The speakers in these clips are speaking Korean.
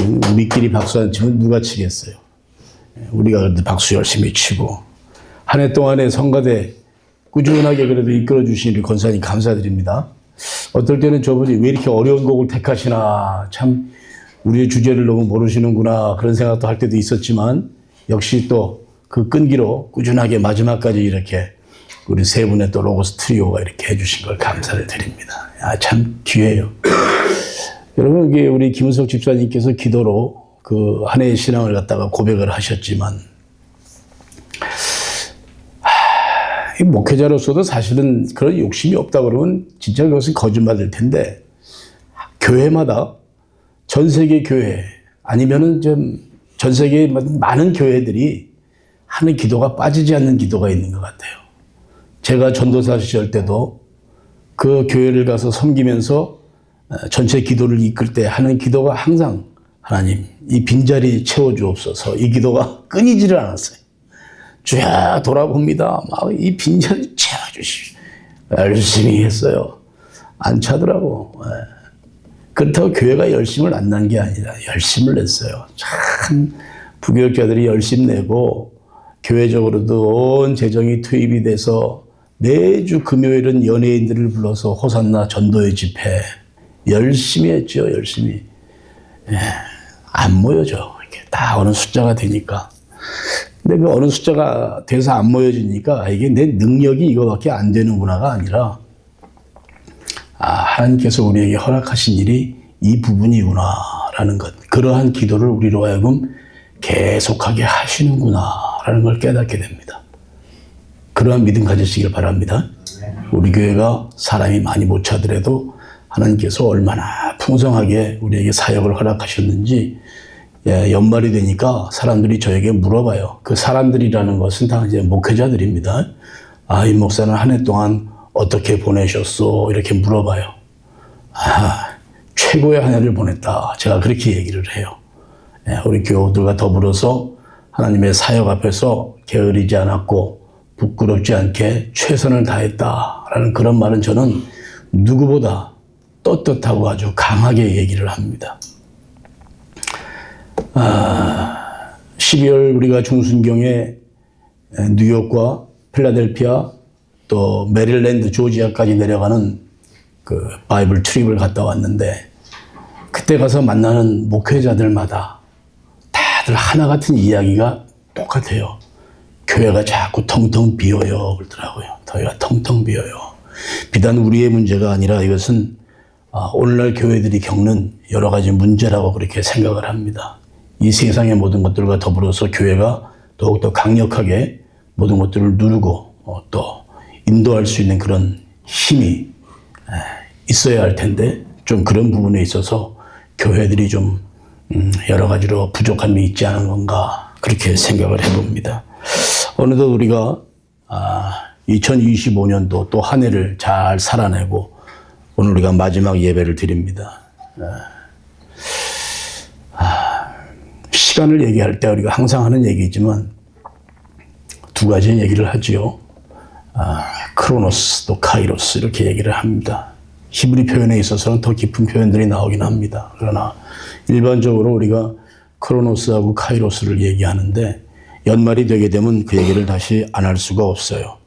우리끼리 박수 안 치면 누가 치겠어요? 우리가 그래도 박수 열심히 치고 한 해 동안에 성가대 꾸준하게 그래도 이끌어 주신 우리 권사님 감사드립니다. 어떨 때는 저분이 왜 이렇게 어려운 곡을 택하시나, 참 우리의 주제를 너무 모르시는구나 그런 생각도 할 때도 있었지만, 역시 또 그 끈기로 꾸준하게 마지막까지 이렇게 우리 세 분의 또 로고스 트리오가 이렇게 해주신 걸 감사를 드립니다. 참 귀해요. 여러분, 이게 우리 김은석 집사님께서 기도로 그 한 해의 신앙을 갖다가 고백을 하셨지만, 이 목회자로서도 사실은 그런 욕심이 없다 그러면 진짜 그것은 거짓말일 텐데, 교회마다 전 세계 교회 아니면은 좀 전 세계의 많은 교회들이 하는 기도가 빠지지 않는 기도가 있는 것 같아요. 제가 전도사 시절 때도 그 교회를 가서 섬기면서 전체 기도를 이끌 때 하는 기도가 항상, 하나님 이 빈자리 채워주옵소서, 이 기도가 끊이지를 않았어요. 쫙 돌아봅니다. 막 이 빈자리 채워주시. 열심히 했어요. 안 차더라고. 그렇다고 교회가 열심을 안 난 게 아니라 열심을 냈어요. 참 부교육자들이 열심 내고 교회적으로도 온 재정이 투입이 돼서 매주 금요일은 연예인들을 불러서 호산나 전도의 집회 열심히 했죠. 열심히. 안 모여져. 이렇게 다 어느 숫자가 되니까. 근데 그 어느 숫자가 돼서 안 모여지니까 이게 내 능력이 이거밖에 안 되는구나가 아니라, 하나님께서 우리에게 허락하신 일이 이 부분이구나라는 것, 그러한 기도를 우리로 하여금 계속하게 하시는구나라는 걸 깨닫게 됩니다. 그러한 믿음 가지시길 바랍니다. 우리 교회가 사람이 많이 못 차더라도 하나님께서 얼마나 풍성하게 우리에게 사역을 허락하셨는지, 연말이 되니까 사람들이 저에게 물어봐요. 그 사람들이라는 것은 다 이제 목회자들입니다. 이 목사는 한 해 동안 어떻게 보내셨소? 이렇게 물어봐요. 최고의 한 해를 보냈다. 제가 그렇게 얘기를 해요. 우리 교우들과 더불어서 하나님의 사역 앞에서 게으르지 않았고 부끄럽지 않게 최선을 다했다라는 그런 말은 저는 누구보다 떳떳하고 아주 강하게 얘기를 합니다. 12월 우리가 중순경에 뉴욕과 필라델피아 또 메릴랜드, 조지아까지 내려가는 그 바이블 트립을 갔다 왔는데, 그때 가서 만나는 목회자들마다 다들 하나 같은 이야기가 똑같아요. 교회가 자꾸 텅텅 비어요 그러더라고요. 교회가 텅텅 비어요. 비단 우리의 문제가 아니라 이것은 오늘날 교회들이 겪는 여러 가지 문제라고 그렇게 생각을 합니다. 이 세상의 모든 것들과 더불어서 교회가 더욱더 강력하게 모든 것들을 누르고 또 인도할 수 있는 그런 힘이 있어야 할 텐데, 좀 그런 부분에 있어서 교회들이 좀 여러 가지로 부족함이 있지 않은 건가 그렇게 생각을 해봅니다. 어느덧 우리가 2025년도 또 한 해를 잘 살아내고 오늘 우리가 마지막 예배를 드립니다. 시간을 얘기할 때 우리가 항상 하는 얘기지만 두 가지 얘기를 하지요. 크로노스 또 카이로스 이렇게 얘기를 합니다. 히브리 표현에 있어서는 더 깊은 표현들이 나오긴 합니다. 그러나 일반적으로 우리가 크로노스하고 카이로스를 얘기하는데, 연말이 되게 되면 그 얘기를 다시 안 할 수가 없어요.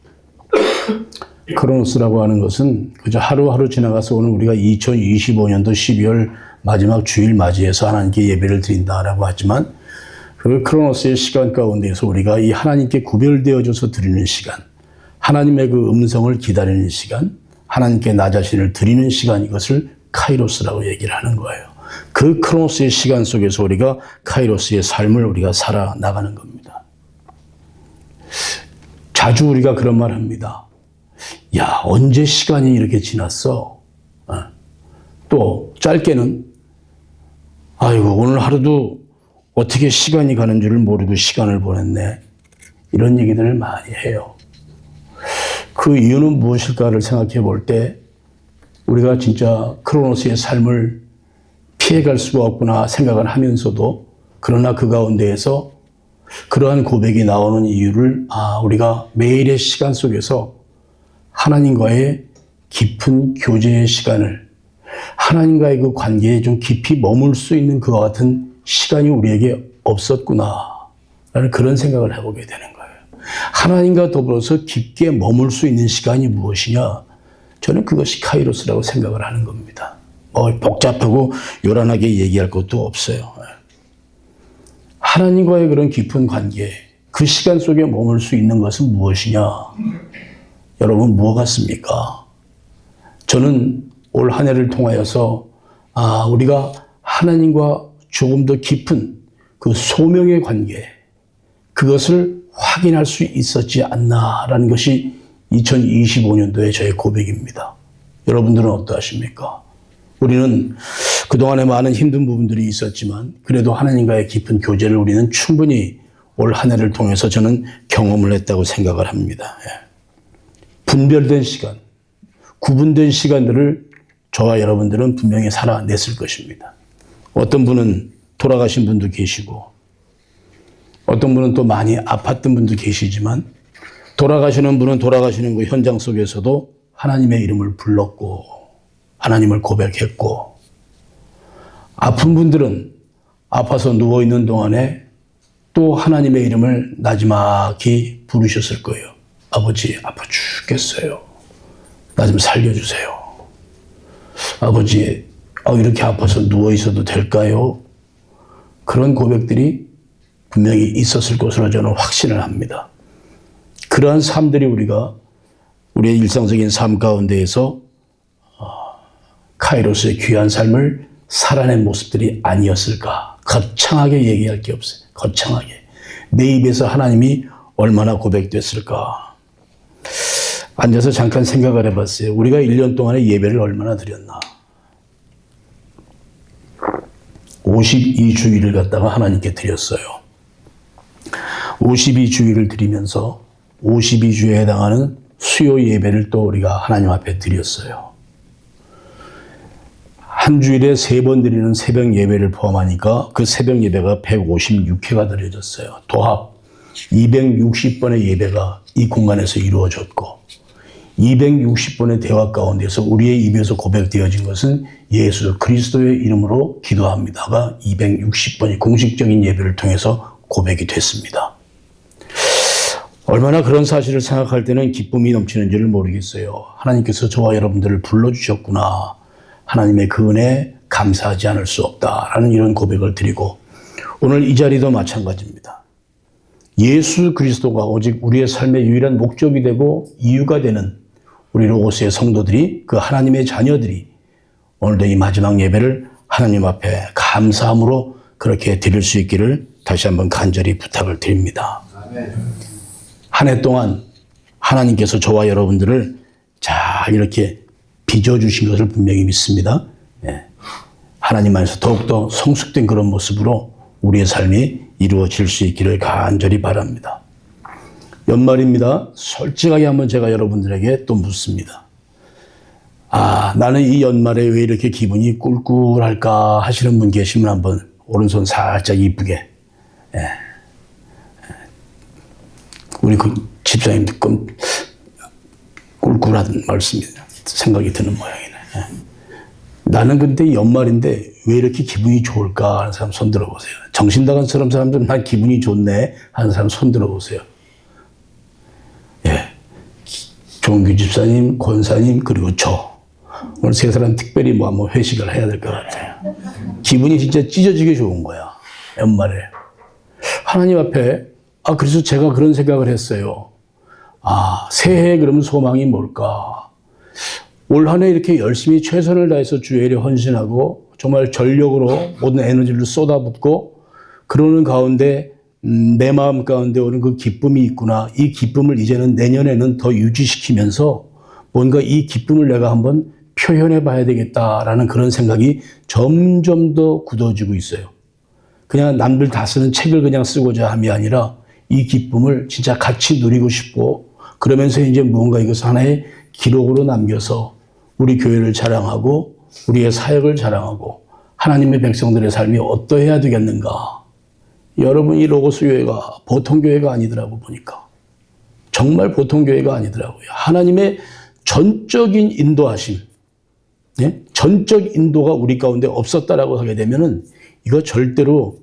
크로노스라고 하는 것은 그저 하루하루 지나가서 오늘 우리가 2025년도 12월 마지막 주일 맞이해서 하나님께 예배를 드린다라고 하지만, 그 크로노스의 시간 가운데에서 우리가 이 하나님께 구별되어져서 드리는 시간, 하나님의 그 음성을 기다리는 시간, 하나님께 나 자신을 드리는 시간, 이것을 카이로스라고 얘기를 하는 거예요. 그 크로노스의 시간 속에서 우리가 카이로스의 삶을 우리가 살아나가는 겁니다. 자주 우리가 그런 말 합니다. 야, 언제 시간이 이렇게 지났어? 또 짧게는 아이고 오늘 하루도 어떻게 시간이 가는 줄을 모르고 시간을 보냈네. 이런 얘기들을 많이 해요. 그 이유는 무엇일까를 생각해 볼 때 우리가 진짜 크로노스의 삶을 피해갈 수가 없구나 생각을 하면서도, 그러나 그 가운데에서 그러한 고백이 나오는 이유를 우리가 매일의 시간 속에서 하나님과의 깊은 교제의 시간을, 하나님과의 그 관계에 좀 깊이 머물 수 있는 그와 같은 시간이 우리에게 없었구나라는 그런 생각을 해보게 되는 거예요. 하나님과 더불어서 깊게 머물 수 있는 시간이 무엇이냐? 저는 그것이 카이로스라고 생각을 하는 겁니다. 복잡하고 요란하게 얘기할 것도 없어요. 하나님과의 그런 깊은 관계, 그 시간 속에 머물 수 있는 것은 무엇이냐? 여러분 무엇 같습니까? 저는 올 한 해를 통하여서 우리가 하나님과 조금 더 깊은 그 소명의 관계, 그것을 확인할 수 있었지 않나라는 것이 2025년도의 저의 고백입니다. 여러분들은 어떠하십니까? 우리는 그동안에 많은 힘든 부분들이 있었지만 그래도 하나님과의 깊은 교제를 우리는 충분히 올 한 해를 통해서 저는 경험을 했다고 생각을 합니다. 분별된 시간, 구분된 시간들을 저와 여러분들은 분명히 살아냈을 것입니다. 어떤 분은 돌아가신 분도 계시고 어떤 분은 또 많이 아팠던 분도 계시지만 돌아가시는 분은 돌아가시는 그 현장 속에서도 하나님의 이름을 불렀고 하나님을 고백했고 아픈 분들은 아파서 누워있는 동안에 또 하나님의 이름을 나지막히 부르셨을 거예요. 아버지 아파 죽겠어요. 나 좀 살려주세요. 아버지 이렇게 아파서 누워있어도 될까요? 그런 고백들이 분명히 있었을 것으로 저는 확신을 합니다. 그러한 삶들이 우리의 일상적인 삶 가운데에서 카이로스의 귀한 삶을 살아낸 모습들이 아니었을까. 거창하게 얘기할 게 없어요. 거창하게. 내 입에서 하나님이 얼마나 고백됐을까. 앉아서 잠깐 생각을 해봤어요. 우리가 1년 동안에 예배를 얼마나 드렸나. 52주일을 갖다가 하나님께 드렸어요. 52주일을 드리면서 52주에 해당하는 수요 예배를 또 우리가 하나님 앞에 드렸어요. 한 주일에 3번 드리는 새벽 예배를 포함하니까 그 새벽 예배가 156회가 드려졌어요. 도합 260번의 예배가 이 공간에서 이루어졌고 260번의 대화 가운데서 우리의 입에서 고백되어진 것은 예수 그리스도의 이름으로 기도합니다가 260번의 공식적인 예배를 통해서 고백이 됐습니다. 얼마나 그런 사실을 생각할 때는 기쁨이 넘치는 줄을 모르겠어요. 하나님께서 저와 여러분들을 불러주셨구나. 하나님의 그 은혜에 감사하지 않을 수 없다라는 이런 고백을 드리고 오늘 이 자리도 마찬가지입니다. 예수 그리스도가 오직 우리의 삶의 유일한 목적이 되고 이유가 되는 우리 로고스의 성도들이 그 하나님의 자녀들이 오늘도 이 마지막 예배를 하나님 앞에 감사함으로 그렇게 드릴 수 있기를 다시 한번 간절히 부탁을 드립니다. 한 해 동안 하나님께서 저와 여러분들을 잘 이렇게 빚어주신 것을 분명히 믿습니다. 하나님 안에서 더욱더 성숙된 그런 모습으로 우리의 삶이 이루어질 수 있기를 간절히 바랍니다. 연말입니다. 솔직하게 한번 제가 여러분들에게 또 묻습니다. 나는 이 연말에 왜 이렇게 기분이 꿀꿀할까 하시는 분 계시면 한번 오른손 살짝 이쁘게. 우리 그 집사님 조금 꿀꿀한 말씀이 생각이 드는 모양이네. 나는 근데 연말인데 왜 이렇게 기분이 좋을까 하는 사람 손 들어보세요. 정신 나간 사람들 난 기분이 좋네 하는 사람 손 들어보세요. 종규 집사님, 권사님 그리고 저 오늘 세 사람 특별히 한번 회식을 해야 될 것 같아요. 기분이 진짜 찢어지게 좋은 거야. 연말에. 하나님 앞에 그래서 제가 그런 생각을 했어요. 새해 그러면 소망이 뭘까? 올 한 해 이렇게 열심히 최선을 다해서 주의 일에 헌신하고 정말 전력으로 모든 에너지를 쏟아붓고 그러는 가운데 내 마음 가운데 오는 그 기쁨이 있구나. 이 기쁨을 이제는 내년에는 더 유지시키면서 뭔가 이 기쁨을 내가 한번 표현해 봐야 되겠다라는 그런 생각이 점점 더 굳어지고 있어요. 그냥 남들 다 쓰는 책을 그냥 쓰고자 함이 아니라 이 기쁨을 진짜 같이 누리고 싶고 그러면서 이제 무언가 이것을 하나의 기록으로 남겨서 우리 교회를 자랑하고 우리의 사역을 자랑하고 하나님의 백성들의 삶이 어떠해야 되겠는가. 여러분 이 로고스 교회가 보통 교회가 아니더라고 보니까. 정말 보통 교회가 아니더라고요. 하나님의 전적인 인도하심, 전적 인도가 우리 가운데 없었다라고 하게 되면은 이거 절대로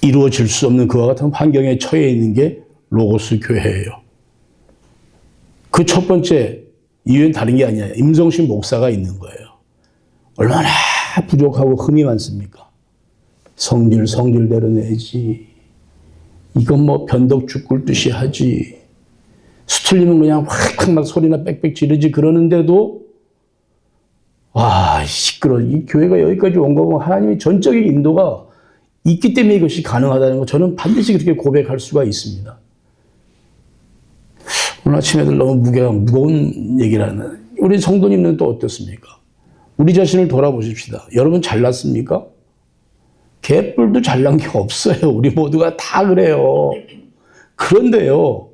이루어질 수 없는 그와 같은 환경에 처해 있는 게 로고스 교회예요. 그 첫 번째 이유는 다른 게 아니에요. 임성신 목사가 있는 거예요. 얼마나 부족하고 흠이 많습니까? 성질대로 내지. 이건 뭐 변덕죽 굴듯이 하지. 수틀리면 그냥 확 막 소리나 빽빽 지르지. 그러는데도 와, 시끄러워. 이 교회가 여기까지 온 거고 하나님의 전적인 인도가 있기 때문에 이것이 가능하다는 거 저는 반드시 그렇게 고백할 수가 있습니다. 오늘 아침 애들 너무 무거운 얘기를 하는. 우리 성도님은 또 어떻습니까? 우리 자신을 돌아보십시다. 여러분 잘났습니까? 개뿔도 잘난 게 없어요. 우리 모두가 다 그래요. 그런데요,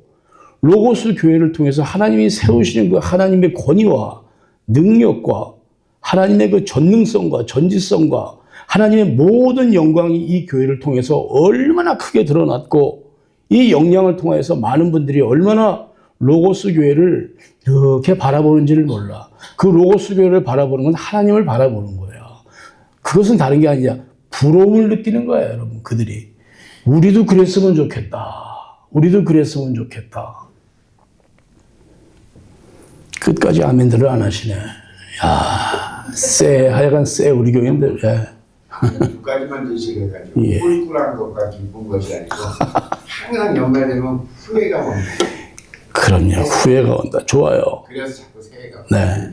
로고스 교회를 통해서 하나님이 세우시는 그 하나님의 권위와 능력과 하나님의 그 전능성과 전지성과 하나님의 모든 영광이 이 교회를 통해서 얼마나 크게 드러났고 이 영향을 통해서 많은 분들이 얼마나 로고스 교회를 이렇게 바라보는지를 몰라. 그 로고스 교회를 바라보는 건 하나님을 바라보는 거야. 그것은 다른 게 아니라 부러움을 느끼는 거야, 여러분. 그들이. 우리도 그랬으면 좋겠다. 우리도 그랬으면 좋겠다. 끝까지 아멘들을 안 하시네. 야, 하여간 우리 교인들. 예. 두 가지만 제시해가지고 꿀꿀한 것과 기쁜 것이 아니고 항상 연말되면 후회가 온다. 그럼요. 후회가 온다. 좋아요. 그래서 자꾸 새해가 온다. 네.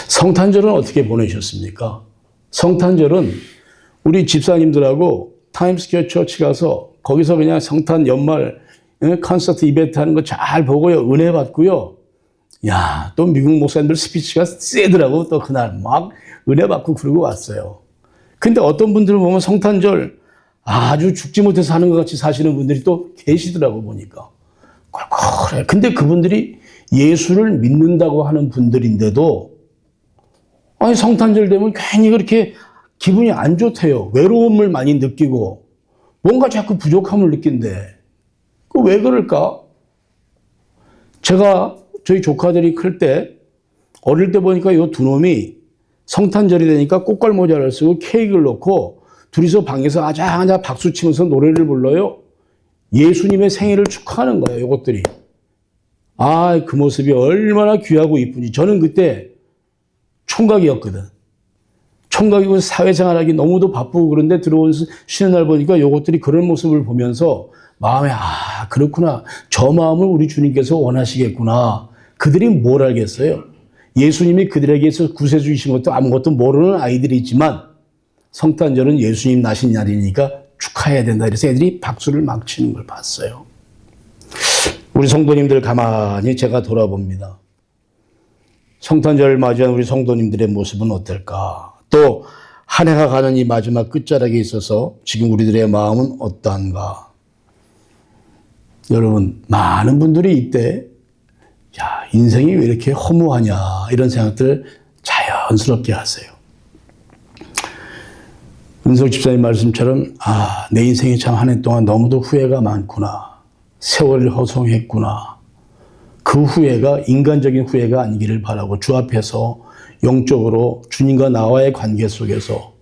성탄절은 어떻게 보내셨습니까? 성탄절은 우리 집사님들하고 타임스퀘어 처치 가서 거기서 그냥 성탄 연말 콘서트 이벤트 하는 거 잘 보고요. 은혜 받고요. 야, 또 미국 목사님들 스피치가 세더라고. 또 그날 막 은혜 받고 그러고 왔어요. 근데 어떤 분들을 보면 성탄절 아주 죽지 못해서 사는 것 같이 사시는 분들이 또 계시더라고 보니까. 꼴꼴해. 근데 그분들이 예수를 믿는다고 하는 분들인데도 아니 성탄절 되면 괜히 그렇게 기분이 안 좋대요. 외로움을 많이 느끼고 뭔가 자꾸 부족함을 느낀대. 그 왜 그럴까? 제가 저희 조카들이 클 때 어릴 때 보니까 이 두 놈이 성탄절이 되니까 꽃갈 모자를 쓰고 케이크를 넣고 둘이서 방에서 아자아자 박수 치면서 노래를 불러요. 예수님의 생일을 축하하는 거예요. 이것들이. 아, 그 모습이 얼마나 귀하고 이쁜지. 저는 그때 총각이었거든. 총각이고 사회생활하기 너무도 바쁘고 그런데 들어온 쉬는 날 보니까 이것들이 그런 모습을 보면서 마음에 그렇구나. 저 마음을 우리 주님께서 원하시겠구나. 그들이 뭘 알겠어요? 예수님이 그들에게서 구세주 주신 것도 아무것도 모르는 아이들이지만 성탄절은 예수님 나신 날이니까 축하해야 된다. 그래서 애들이 박수를 막 치는 걸 봤어요. 우리 성도님들 가만히 제가 돌아봅니다. 성탄절을 맞이한 우리 성도님들의 모습은 어떨까? 또 한 해가 가는 이 마지막 끝자락에 있어서 지금 우리들의 마음은 어떠한가? 여러분, 많은 분들이 이때 야, 인생이 왜 이렇게 허무하냐 이런 생각들을 자연스럽게 하세요. 은석 집사님 말씀처럼 내 인생이 참 한 해 동안 너무도 후회가 많구나. 세월을 허송했구나. 그 후회가 인간적인 후회가 아니기를 바라고 주 앞에서 영적으로 주님과 나와의 관계 속에서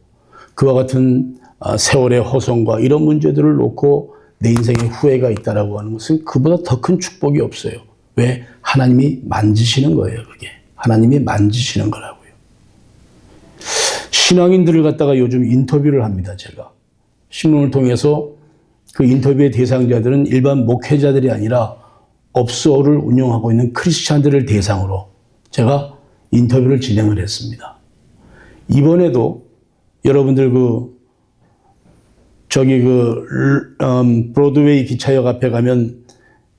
그와 같은 세월의 허송과 이런 문제들을 놓고 내 인생에 후회가 있다라고 하는 것은 그보다 더 큰 축복이 없어요. 왜? 하나님이 만지시는 거예요. 그게. 하나님이 만지시는 거라고요. 신앙인들을 갖다가 요즘 인터뷰를 합니다. 제가. 신문을 통해서 그 인터뷰의 대상자들은 일반 목회자들이 아니라 업소를 운영하고 있는 크리스찬들을 대상으로 제가 인터뷰를 진행을 했습니다. 이번에도 여러분들 브로드웨이 기차역 앞에 가면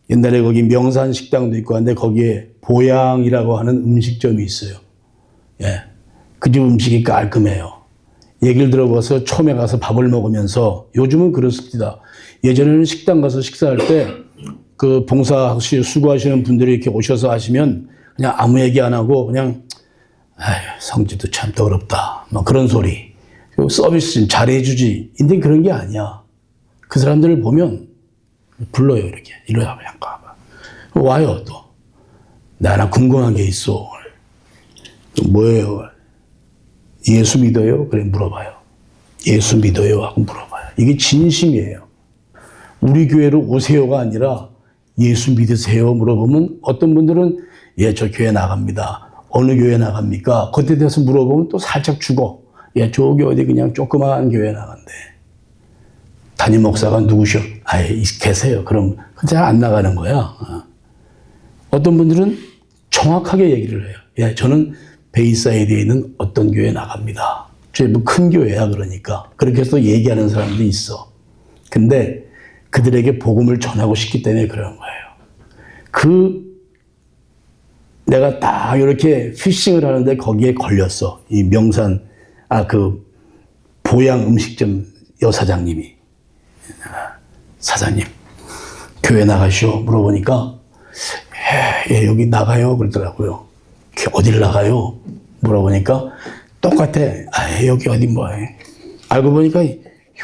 옛날에 거기 명산 식당도 있고 한데 거기에 보양이라고 하는 음식점이 있어요. 예. 그 집 음식이 깔끔해요. 얘기를 들어봐서 처음에 가서 밥을 먹으면서 요즘은 그렇습니다. 예전에는 식당 가서 식사할 때 그 수고하시는 분들이 이렇게 오셔서 하시면 그냥 아무 얘기 안 하고 그냥 성질도 참 더럽다. 뭐 그런 소리. 그리고 서비스 좀 잘해주지. 근데 그런 게 아니야. 그 사람들을 보면 불러요. 이렇게. 이리 와봐. 와요 또. 나 하나 궁금한 게 있어. 뭐예요? 예수 믿어요? 그래 물어봐요. 예수 믿어요? 하고 물어봐요. 이게 진심이에요. 우리 교회로 오세요가 아니라 예수 믿으세요? 물어보면 어떤 분들은 예, 저 교회 나갑니다. 어느 교회 나갑니까? 그때 대해서 물어보면 또 살짝 죽어. 예, 저기 어디 그냥 조그마한 교회 나간대. 담임 목사가 누구셔? 아예 계세요. 그럼 잘 안 나가는 거야. 어떤 분들은 정확하게 얘기를 해요. 예, 저는 베이사이드에 있는 어떤 교회 나갑니다. 저희 뭐 큰 교회야 그러니까. 그렇게 해서 얘기하는 사람도 있어. 근데 그들에게 복음을 전하고 싶기 때문에 그런 거예요. 내가 딱 이렇게 피싱을 하는데 거기에 걸렸어. 이 명산, 보양 음식점 여사장님이. 사장님, 교회 나가시오? 물어보니까, 예, 여기 나가요? 그러더라고요. 어딜 나가요? 물어보니까, 똑같아. 여기 어디 알고 보니까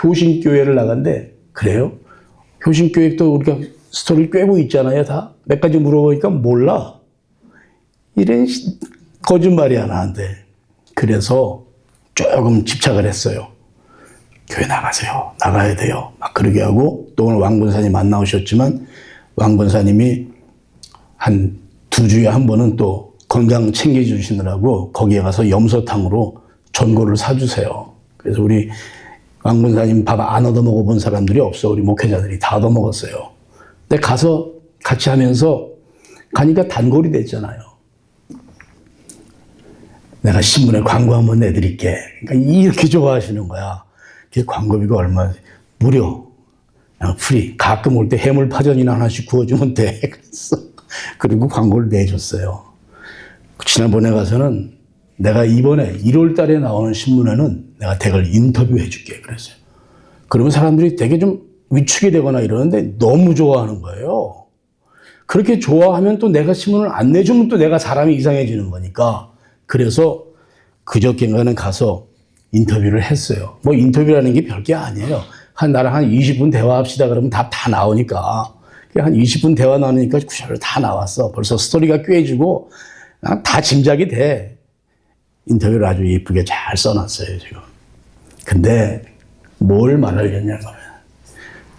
효신교회를 나간대. 그래요? 효신교회도 우리가 스토리를 꿰고 있잖아요, 다. 몇 가지 물어보니까 몰라. 이런 거짓말이야, 나한테. 그래서 조금 집착을 했어요. 교회 나가세요. 나가야 돼요. 막 그러게 하고, 또 오늘 왕 권사님 안 나오셨지만, 왕 권사님이 한 2주에 한 번은 또 건강 챙겨주시느라고 거기에 가서 염소탕으로 전골을 사주세요. 그래서 우리 왕 권사님 밥 안 얻어 먹어본 사람들이 없어. 우리 목회자들이 다 얻어 먹었어요. 근데 가서 같이 하면서 가니까 단골이 됐잖아요. 내가 신문에 광고 한번 내드릴게. 그러니까 이렇게 좋아하시는 거야. 그게 광고비가 얼마? 무료. 프리. 가끔 올 때 해물파전이나 하나씩 구워주면 돼. 그래서 그리고 광고를 내줬어요. 지난번에 가서는 내가 이번에 1월 달에 나오는 신문에는 내가 댁을 인터뷰해 줄게. 그랬어요. 그러면 사람들이 되게 좀 위축이 되거나 이러는데 너무 좋아하는 거예요. 그렇게 좋아하면 또 내가 신문을 안 내주면 또 내가 사람이 이상해지는 거니까. 그래서 그저께인가는 가서 인터뷰를 했어요. 뭐 인터뷰라는 게 별게 아니에요. 나랑 한 20분 대화합시다 그러면 다 나오니까. 한 20분 대화 나누니까 구절로 다 나왔어. 벌써 스토리가 꿰지고 다 짐작이 돼. 인터뷰를 아주 예쁘게 잘 써놨어요, 지금. 근데 뭘 말하려냐면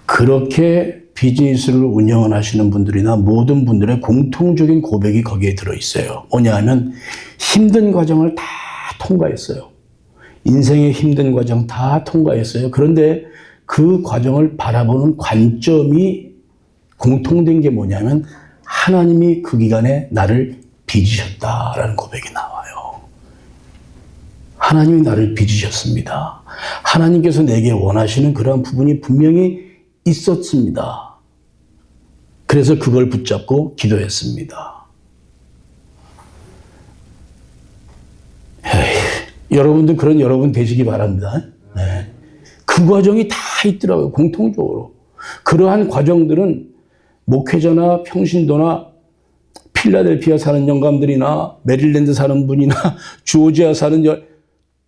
그렇게 비즈니스를 운영을 하시는 분들이나 모든 분들의 공통적인 고백이 거기에 들어있어요. 뭐냐 하면 힘든 과정을 다 통과했어요. 인생의 힘든 과정 다 통과했어요. 그런데 그 과정을 바라보는 관점이 공통된 게 뭐냐면 하나님이 그 기간에 나를 빚으셨다라는 고백이 나와요. 하나님이 나를 빚으셨습니다. 하나님께서 내게 원하시는 그러한 부분이 분명히 있었습니다. 그래서 그걸 붙잡고 기도했습니다. 여러분도 그런 여러분 되시기 바랍니다. 네. 그 과정이 다 있더라고요. 공통적으로. 그러한 과정들은 목회자나 평신도나 필라델피아 사는 영감들이나 메릴랜드 사는 분이나 조지아 사는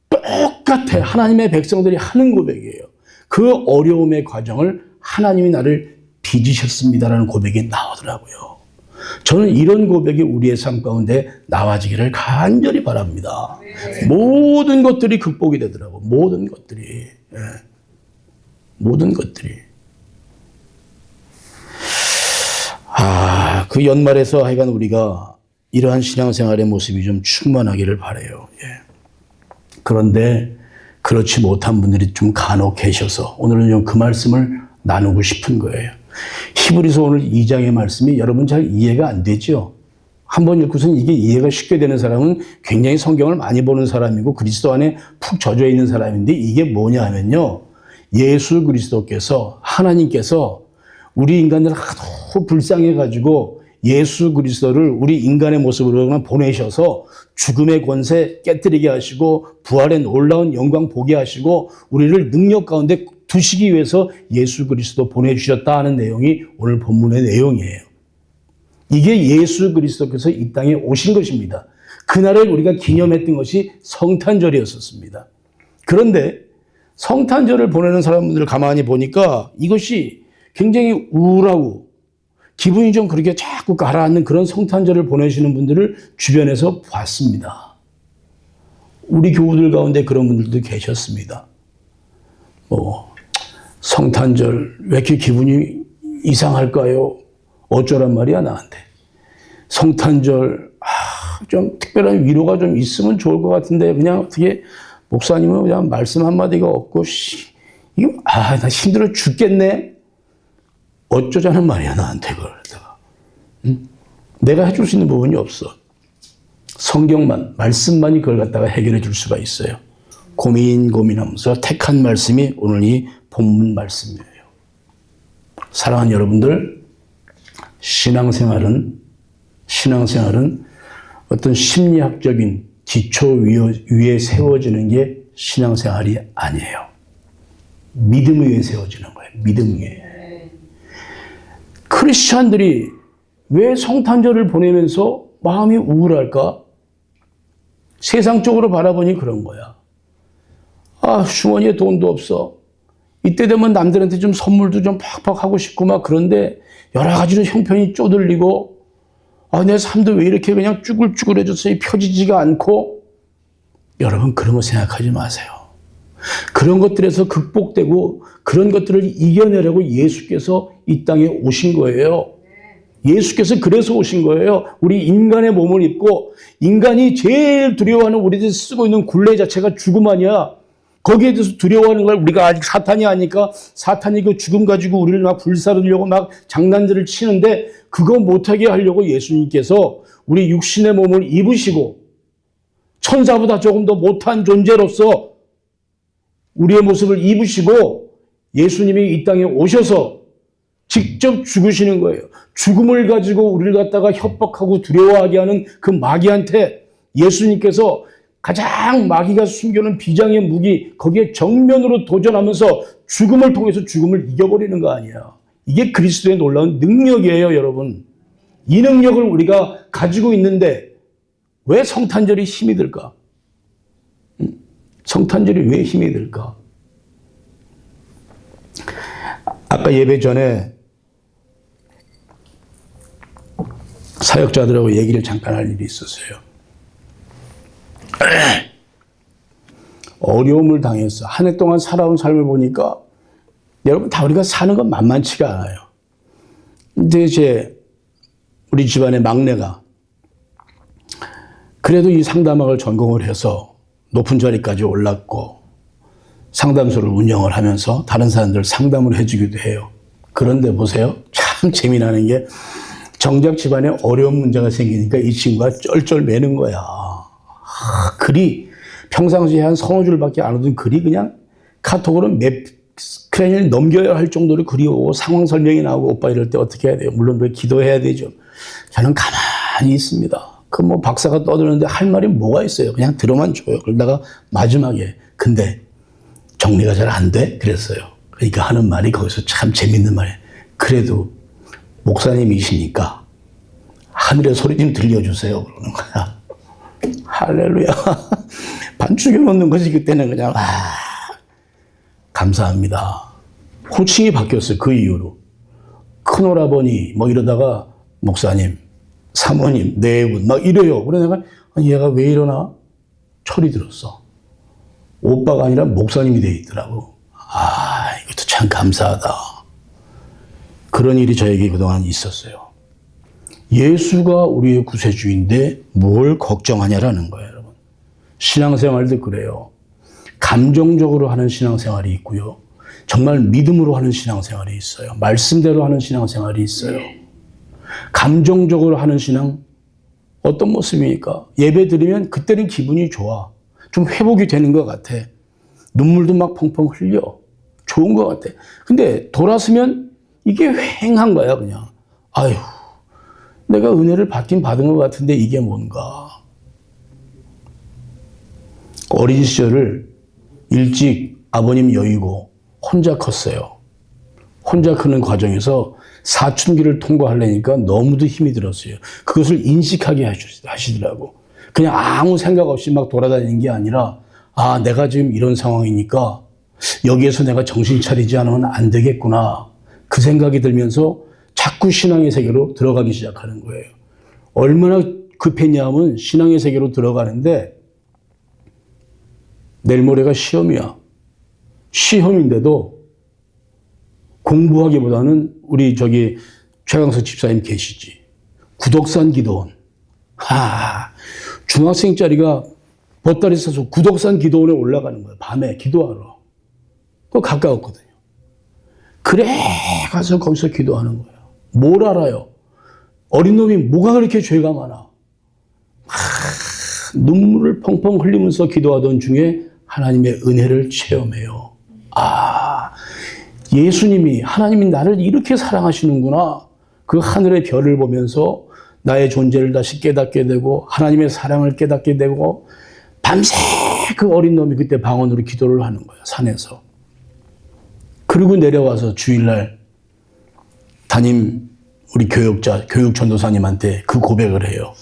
똑같아. 하나님의 백성들이 하는 고백이에요. 그 어려움의 과정을 하나님이 나를 빚으셨습니다라는 고백이 나오더라고요. 저는 이런 고백이 우리의 삶 가운데 나와지기를 간절히 바랍니다. 모든 것들이 극복이 되더라고. 모든 것들이. 예. 모든 것들이. 그 연말에서 하여간 우리가 이러한 신앙생활의 모습이 좀 충만하기를 바라요. 예. 그런데 그렇지 못한 분들이 좀 간혹 계셔서 오늘은 좀 그 말씀을 나누고 싶은 거예요. 히브리서 오늘 2장의 말씀이 여러분 잘 이해가 안 되죠? 한번 읽고서는 이게 이해가 쉽게 되는 사람은 굉장히 성경을 많이 보는 사람이고 그리스도 안에 푹 젖어 있는 사람인데 이게 뭐냐 하면요. 예수 그리스도께서 하나님께서 우리 인간들을 하도 불쌍해가지고 예수 그리스도를 우리 인간의 모습으로 보내셔서 죽음의 권세 깨뜨리게 하시고 부활의 놀라운 영광 보게 하시고 우리를 능력 가운데 두시기 위해서 예수 그리스도 보내주셨다 하는 내용이 오늘 본문의 내용이에요. 이게 예수 그리스도께서 이 땅에 오신 것입니다. 그날을 우리가 기념했던 것이 성탄절이었었습니다. 그런데 성탄절을 보내는 사람들을 가만히 보니까 이것이 굉장히 우울하고 기분이 좀 그렇게 자꾸 가라앉는 그런 성탄절을 보내시는 분들을 주변에서 봤습니다. 우리 교우들 가운데 그런 분들도 계셨습니다. 성탄절 왜 이렇게 기분이 이상할까요? 어쩌란 말이야 나한테. 성탄절 좀 특별한 위로가 좀 있으면 좋을 것 같은데 그냥 어떻게 목사님은 그냥 말씀 한마디가 없고 이거 나 힘들어 죽겠네. 어쩌자는 말이야 나한테 그걸. 내가 해줄 수 있는 부분이 없어. 성경만 말씀만이 그걸 갖다가 해결해 줄 수가 있어요. 고민하면서 택한 말씀이 오늘 이 본문 말씀이에요. 사랑하는 여러분들, 신앙생활은 어떤 심리학적인 기초 위에 세워지는 게 신앙생활이 아니에요. 믿음 위에 세워지는 거예요. 믿음 위에. 크리스찬들이 왜 성탄절을 보내면서 마음이 우울할까? 세상적으로 바라보니 그런 거야. 주머니에 돈도 없어. 이때 되면 남들한테 좀 선물도 좀 팍팍 하고 싶고 막 그런데 여러 가지로 형편이 쪼들리고 내 삶도 왜 이렇게 그냥 쭈글쭈글해졌어요. 펴지지가 않고. 여러분 그런 거 생각하지 마세요. 그런 것들에서 극복되고 그런 것들을 이겨내려고 예수께서 이 땅에 오신 거예요. 예수께서 그래서 오신 거예요. 우리 인간의 몸을 입고 인간이 제일 두려워하는 우리들이 쓰고 있는 굴레 자체가 죽음 아니야. 거기에 대해서 두려워하는 걸 우리가 아직 사탄이 아니까 사탄이 그 죽음 가지고 우리를 막 불사르려고 막 장난들을 치는데 그거 못하게 하려고 예수님께서 우리 육신의 몸을 입으시고 천사보다 조금 더 못한 존재로서 우리의 모습을 입으시고 예수님이 이 땅에 오셔서 직접 죽으시는 거예요. 죽음을 가지고 우리를 갖다가 협박하고 두려워하게 하는 그 마귀한테 예수님께서 가장 마귀가 숨겨놓은 비장의 무기 거기에 정면으로 도전하면서 죽음을 통해서 죽음을 이겨버리는 거 아니야. 이게 그리스도의 놀라운 능력이에요, 여러분. 이 능력을 우리가 가지고 있는데 왜 성탄절이 힘이 들까? 성탄절이 왜 힘이 들까? 아까 예배 전에 사역자들하고 얘기를 잠깐 할 일이 있었어요. 어려움을 당했어. 한 해 동안 살아온 삶을 보니까 여러분 다 우리가 사는 건 만만치가 않아요. 근데 이제 우리 집안의 막내가 그래도 이 상담학을 전공을 해서 높은 자리까지 올랐고 상담소를 운영을 하면서 다른 사람들 상담을 해주기도 해요. 그런데 보세요. 참 재미나는 게 정작 집안에 어려운 문제가 생기니까 이 친구가 쩔쩔 매는 거야. 글이 평상시에 한 서너 줄밖에 안 오던 글이 그냥 카톡으로 몇 스크린을 넘겨야 할 정도로 글이 오고 상황 설명이 나오고 오빠 이럴 때 어떻게 해야 돼요? 물론 왜 기도해야 되죠. 저는 가만히 있습니다. 그 뭐 박사가 떠드는데 할 말이 뭐가 있어요? 그냥 들어만 줘요. 그러다가 마지막에 근데 정리가 잘 안 돼? 그랬어요. 그러니까 하는 말이 거기서 참 재밌는 말이에요. 그래도 목사님이시니까 하늘의 소리 좀 들려주세요. 그러는 거야. 할렐루야. 반죽여 놓는 것이 그때는 그냥 감사합니다. 호칭이 바뀌었어요. 그 이후로. 큰오라버니 뭐 이러다가 목사님, 사모님, 네분 막 이래요. 그래 내가 얘가 왜 이러나? 철이 들었어. 오빠가 아니라 목사님이 돼 있더라고. 이것도 참 감사하다. 그런 일이 저에게 그동안 있었어요. 예수가 우리의 구세주인데 뭘 걱정하냐라는 거예요, 여러분. 신앙생활도 그래요. 감정적으로 하는 신앙생활이 있고요. 정말 믿음으로 하는 신앙생활이 있어요. 말씀대로 하는 신앙생활이 있어요. 감정적으로 하는 신앙 어떤 모습입니까? 예배 드리면 그때는 기분이 좋아. 좀 회복이 되는 것 같아. 눈물도 막 펑펑 흘려. 좋은 것 같아. 근데 돌아서면 이게 휑한 거야 그냥. 내가 은혜를 받긴 받은 것 같은데 이게 뭔가. 어린 시절을 일찍 아버님 여의고 혼자 컸어요. 혼자 크는 과정에서 사춘기를 통과하려니까 너무도 힘이 들었어요. 그것을 인식하게 하시더라고. 그냥 아무 생각 없이 막 돌아다니는 게 아니라 내가 지금 이런 상황이니까 여기에서 내가 정신 차리지 않으면 안 되겠구나. 그 생각이 들면서 자꾸 신앙의 세계로 들어가기 시작하는 거예요. 얼마나 급했냐 하면 신앙의 세계로 들어가는데 내일 모레가 시험이야. 시험인데도 공부하기보다는 우리 최강석 집사님 계시지. 구덕산 기도원. 중학생짜리가 보따리 싸서 구덕산 기도원에 올라가는 거예요. 밤에 기도하러. 그거 가까웠거든요. 그래 가서 거기서 기도하는 거예요. 뭘 알아요? 어린 놈이 뭐가 그렇게 죄가 많아. 눈물을 펑펑 흘리면서 기도하던 중에 하나님의 은혜를 체험해요. 예수님이, 하나님이 나를 이렇게 사랑하시는구나. 그 하늘의 별을 보면서 나의 존재를 다시 깨닫게 되고 하나님의 사랑을 깨닫게 되고 밤새 그 어린 놈이 그때 방언으로 기도를 하는 거예요. 산에서. 그리고 내려와서 주일날 우리 교육 전도사님한테 그 고백을 해요.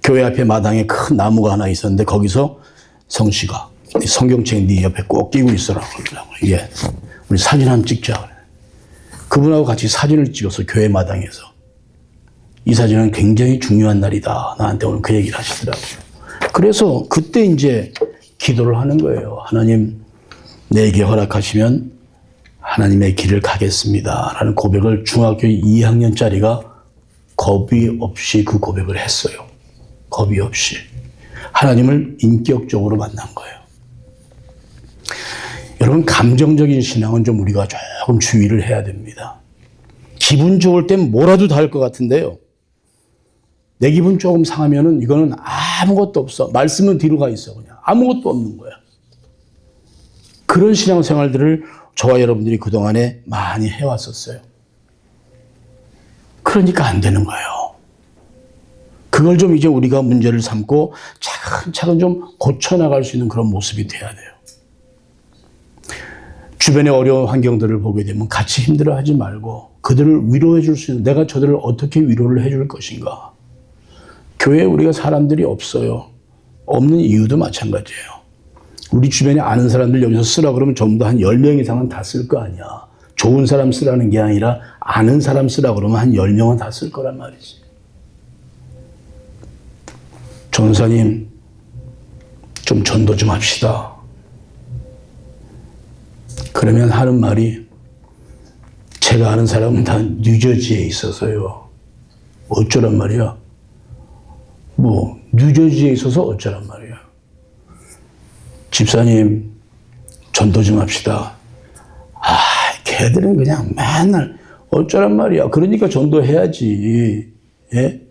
교회 앞에 마당에 큰 나무가 하나 있었는데 거기서 성씨가 성경책 네 옆에 꼭 끼고 있어라 그러더라고요. 예. 우리 사진 한번 찍자. 그래. 그분하고 같이 사진을 찍어서 교회 마당에서. 이 사진은 굉장히 중요한 날이다. 나한테 오늘 그 얘기를 하시더라고요. 그래서 그때 이제 기도를 하는 거예요. 하나님, 내게 허락하시면 하나님의 길을 가겠습니다. 라는 고백을 중학교 2학년짜리가 겁이 없이 그 고백을 했어요. 겁이 없이. 하나님을 인격적으로 만난 거예요. 여러분, 감정적인 신앙은 좀 우리가 조금 주의를 해야 됩니다. 기분 좋을 땐 뭐라도 다 할 것 같은데요. 내 기분 조금 상하면은 이거는 아무것도 없어. 말씀은 뒤로 가 있어. 그냥 아무것도 없는 거야. 그런 신앙생활들을 저와 여러분들이 그동안에 많이 해왔었어요. 그러니까 안 되는 거예요. 그걸 좀 이제 우리가 문제를 삼고 차근차근 좀 고쳐나갈 수 있는 그런 모습이 돼야 돼요. 주변의 어려운 환경들을 보게 되면 같이 힘들어하지 말고 그들을 위로해 줄 수 있는, 내가 저들을 어떻게 위로를 해줄 것인가. 교회에 우리가 사람들이 없어요. 없는 이유도 마찬가지예요. 우리 주변에 아는 사람들 여기서 쓰라 그러면 전부 다 한 10명 이상은 다 쓸 거 아니야. 좋은 사람 쓰라는 게 아니라 아는 사람 쓰라 그러면 한 10명은 다 쓸 거란 말이지. 전사님, 좀 전도 좀 합시다. 그러면 하는 말이, 제가 아는 사람은 다 뉴저지에 있어서요. 어쩌란 말이야? 뉴저지에 있어서 어쩌란 말이야? 집사님, 전도 좀 합시다. 걔들은 그냥 맨날 어쩌란 말이야. 그러니까 전도해야지. 예?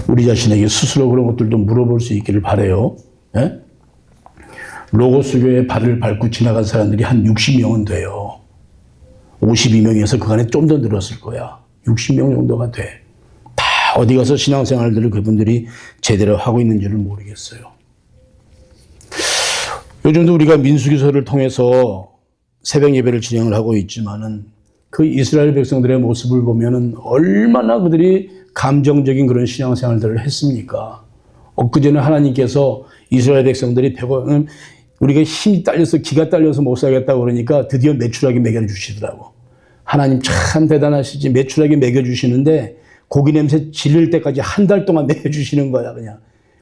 우리 자신에게 스스로 그런 것들도 물어볼 수 있기를 바라요. 예? 로고스 교회에 발을 밟고 지나간 사람들이 한 60명은 돼요. 52명에서 그 안에 좀 더 늘었을 거야. 60명 정도가 돼. 다 어디 가서 신앙생활들을 그분들이 제대로 하고 있는지를 모르겠어요. 요즘도 우리가 민수기서를 통해서 새벽 예배를 진행을 하고 있지만은 그 이스라엘 백성들의 모습을 보면은 얼마나 그들이 감정적인 그런 신앙생활들을 했습니까? 엊그제는 하나님께서 이스라엘 백성들이 우리가 힘이 딸려서 기가 딸려서 못 살겠다고 그러니까 드디어 메추라기 먹여주시더라고. 하나님 참 대단하시지. 메추라기 먹여주시는데 고기 냄새 질릴 때까지 한 달 동안 먹여주시는 거야 그냥.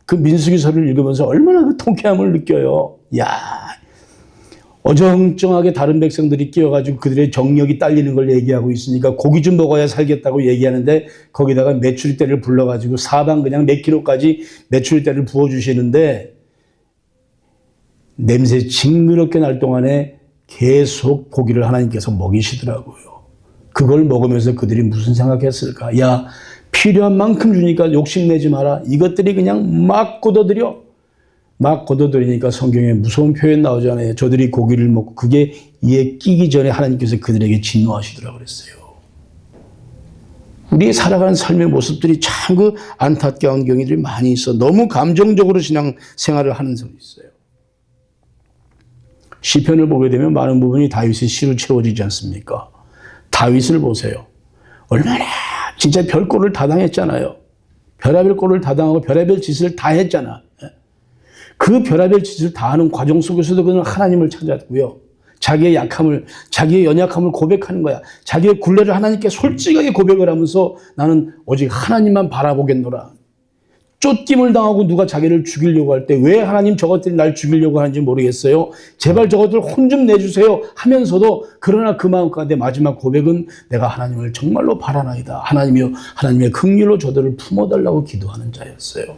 그 민수기서를 읽으면서 얼마나 그 통쾌함을 느껴요. 야, 어정쩡하게 다른 백성들이 끼어가지고 그들의 정력이 딸리는 걸 얘기하고 있으니까 고기 좀 먹어야 살겠다고 얘기하는데 거기다가 메추리떼를 불러가지고 사방 그냥 몇 킬로까지 메추리떼를 부어주시는데 냄새 징그럽게 날 동안에 계속 고기를 하나님께서 먹이시더라고요. 그걸 먹으면서 그들이 무슨 생각했을까? 야, 필요한 만큼 주니까 욕심내지 마라. 이것들이 그냥 막 걷어들여. 막 걷어들이니까 성경에 무서운 표현 나오잖아요. 저들이 고기를 먹고 그게 이에 끼기 전에 하나님께서 그들에게 진노하시더라고 그랬어요. 우리의 살아가는 삶의 모습들이 참 그 안타까운 경우들이 많이 있어. 너무 감정적으로 신앙생활을 하는 사람이 있어요. 시편을 보게 되면 많은 부분이 다윗의 시로 채워지지 않습니까? 다윗을 보세요. 얼마나 진짜 별꼴을 다 당했잖아요. 별의별 꼴을 다 당하고 별의별 짓을 다 했잖아. 그 별의별 짓을 다 하는 과정 속에서도 그는 하나님을 찾았고요. 자기의 약함을, 자기의 연약함을 고백하는 거야. 자기의 굴레를 하나님께 솔직하게 고백을 하면서 나는 오직 하나님만 바라보겠노라. 쫓김을 당하고 누가 자기를 죽이려고 할 때 왜 하나님 저것들이 날 죽이려고 하는지 모르겠어요. 제발 저것들 혼 좀 내주세요 하면서도 그러나 그 마음 가운데 마지막 고백은 내가 하나님을 정말로 바라나이다. 하나님의 긍휼로 저들을 품어달라고 기도하는 자였어요.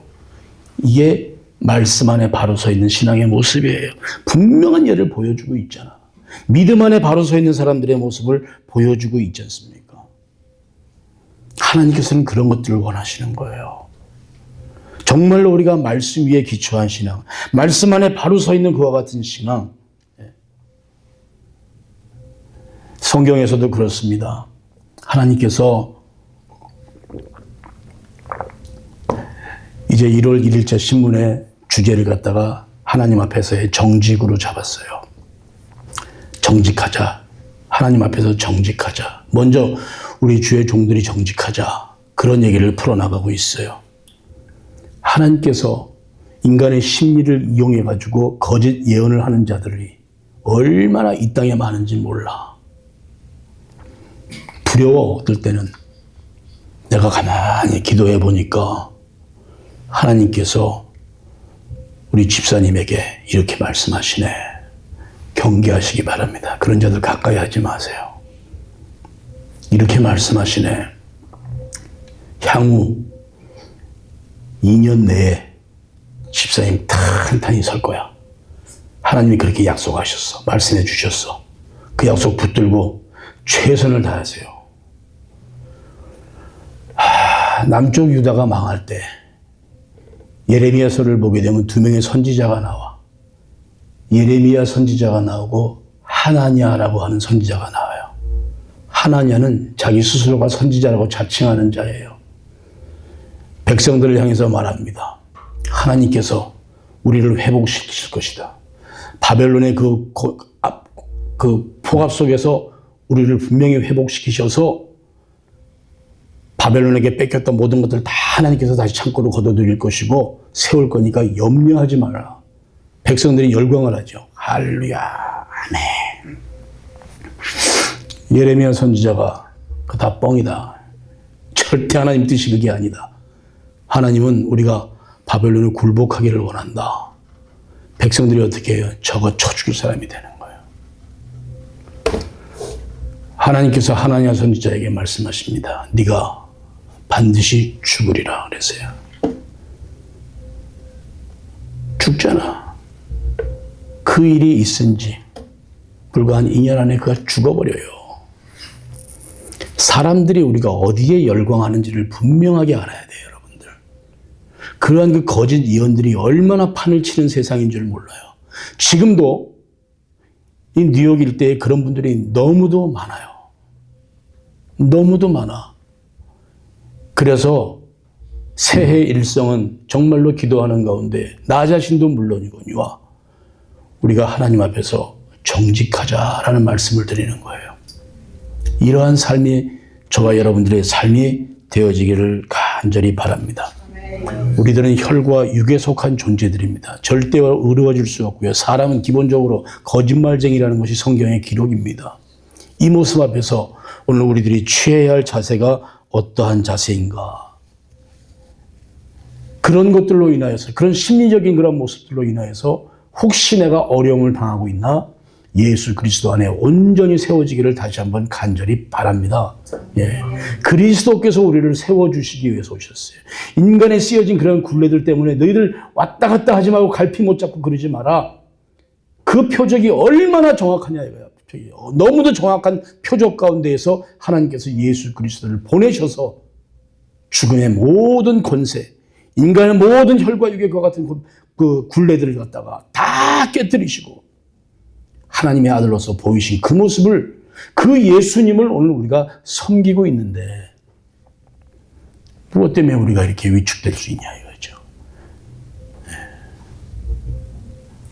이게 말씀 안에 바로 서 있는 신앙의 모습이에요. 분명한 예를 보여주고 있잖아. 믿음 안에 바로 서 있는 사람들의 모습을 보여주고 있지 않습니까? 하나님께서는 그런 것들을 원하시는 거예요. 정말로 우리가 말씀 위에 기초한 신앙, 말씀 안에 바로 서 있는 그와 같은 신앙. 성경에서도 그렇습니다. 하나님께서 이제 1월 1일자 신문에 주제를 갖다가 하나님 앞에서의 정직으로 잡았어요. 정직하자. 하나님 앞에서 정직하자. 먼저 우리 주의 종들이 정직하자. 그런 얘기를 풀어나가고 있어요. 하나님께서 인간의 심리를 이용해가지고 거짓 예언을 하는 자들이 얼마나 이 땅에 많은지 몰라. 두려워, 어떨 때는. 내가 가만히 기도해 보니까 하나님께서 우리 집사님에게 이렇게 말씀하시네. 경계하시기 바랍니다. 그런 자들 가까이 하지 마세요. 이렇게 말씀하시네. 향후 2년 내에 집사님 탄탄히 설 거야. 하나님이 그렇게 약속하셨어. 말씀해 주셨어. 그 약속 붙들고 최선을 다하세요. 남쪽 유다가 망할 때 예레미야서를 보게 되면 2명의 선지자가 나와. 예레미야 선지자가 나오고 하나냐라고 하는 선지자가 나와요. 하나냐는 자기 스스로가 선지자라고 자칭하는 자예요. 백성들을 향해서 말합니다. 하나님께서 우리를 회복시킬 것이다. 바벨론의 그 폭압 속에서 우리를 분명히 회복시키셔서 바벨론에게 뺏겼던 모든 것들을 다 하나님께서 다시 창고로 걷어들일 것이고 세울 거니까 염려하지 마라. 백성들이 열광을 하죠. 할렐루야, 아멘. 예레미야 선지자가 그 다 뻥이다. 절대 하나님 뜻이 그게 아니다. 하나님은 우리가 바벨론을 굴복하기를 원한다. 백성들이 어떻게 해요? 저거 쳐 죽일 사람이 되는 거예요. 하나님께서 하나냐 선지자에게 말씀하십니다. 네가 반드시 죽으리라 그랬어요. 죽잖아. 그 일이 있은 지 불과 한 2년 안에 그가 죽어버려요. 사람들이 우리가 어디에 열광하는지를 분명하게 알아야 돼요, 여러분들. 그러한 그 거짓 예언들이 얼마나 판을 치는 세상인 줄 몰라요. 지금도 이 뉴욕 일대에 그런 분들이 너무도 많아요. 너무도 많아. 그래서 새해 일성은 정말로 기도하는 가운데 나 자신도 물론이거니와 우리가 하나님 앞에서 정직하자라는 말씀을 드리는 거예요. 이러한 삶이 저와 여러분들의 삶이 되어지기를 간절히 바랍니다. 우리들은 혈과 육에 속한 존재들입니다. 절대 의로워질 수 없고요. 사람은 기본적으로 거짓말쟁이라는 것이 성경의 기록입니다. 이 모습 앞에서 오늘 우리들이 취해야 할 자세가 어떠한 자세인가? 그런 것들로 인하여서, 그런 심리적인 그런 모습들로 인하여서 혹시 내가 어려움을 당하고 있나? 예수 그리스도 안에 온전히 세워지기를 다시 한번 간절히 바랍니다. 예. 그리스도께서 우리를 세워주시기 위해서 오셨어요. 인간에 쓰여진 그런 굴레들 때문에 너희들 왔다 갔다 하지 말고 갈피 못 잡고 그러지 마라. 그 표적이 얼마나 정확하냐 이거야. 너무도 정확한 표적 가운데에서 하나님께서 예수 그리스도를 보내셔서 죽음의 모든 권세, 인간의 모든 혈과 육의 것 같은 그 굴레들을 갖다가 다 깨뜨리시고 하나님의 아들로서 보이신 그 모습을, 그 예수님을 오늘 우리가 섬기고 있는데 무엇 때문에 우리가 이렇게 위축될 수 있냐 이거죠.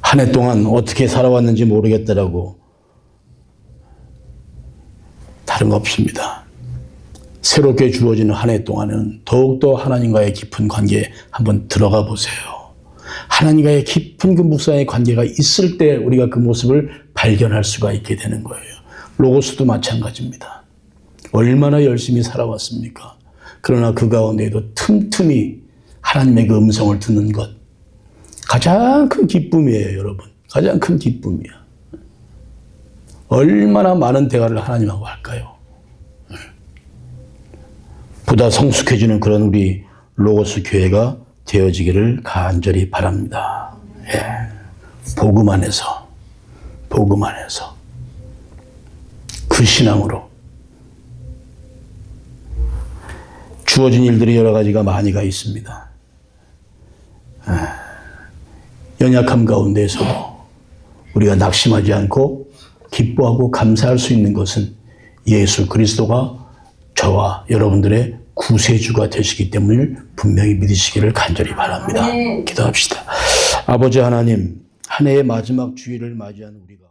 한 해 동안 어떻게 살아왔는지 모르겠다라고 다른 거 없습니다. 새롭게 주어지는 한 해 동안은 더욱더 하나님과의 깊은 관계에 한번 들어가 보세요. 하나님과의 깊은 그 묵상의 관계가 있을 때 우리가 그 모습을 발견할 수가 있게 되는 거예요. 로고스도 마찬가지입니다. 얼마나 열심히 살아왔습니까? 그러나 그 가운데에도 틈틈이 하나님의 그 음성을 듣는 것. 가장 큰 기쁨이에요, 여러분. 가장 큰 기쁨이야. 얼마나 많은 대화를 하나님하고 할까요? 보다 성숙해지는 그런 우리 로고스 교회가 되어지기를 간절히 바랍니다. 예. 복음 안에서 그 신앙으로 주어진 일들이 여러 가지가 많이가 있습니다. 연약함 가운데에서도 우리가 낙심하지 않고 기뻐하고 감사할 수 있는 것은 예수 그리스도가 저와 여러분들의 구세주가 되시기 때문을 분명히 믿으시기를 간절히 바랍니다. 기도합시다. 아버지 하나님, 한 해의 마지막 주일을 맞이한 우리가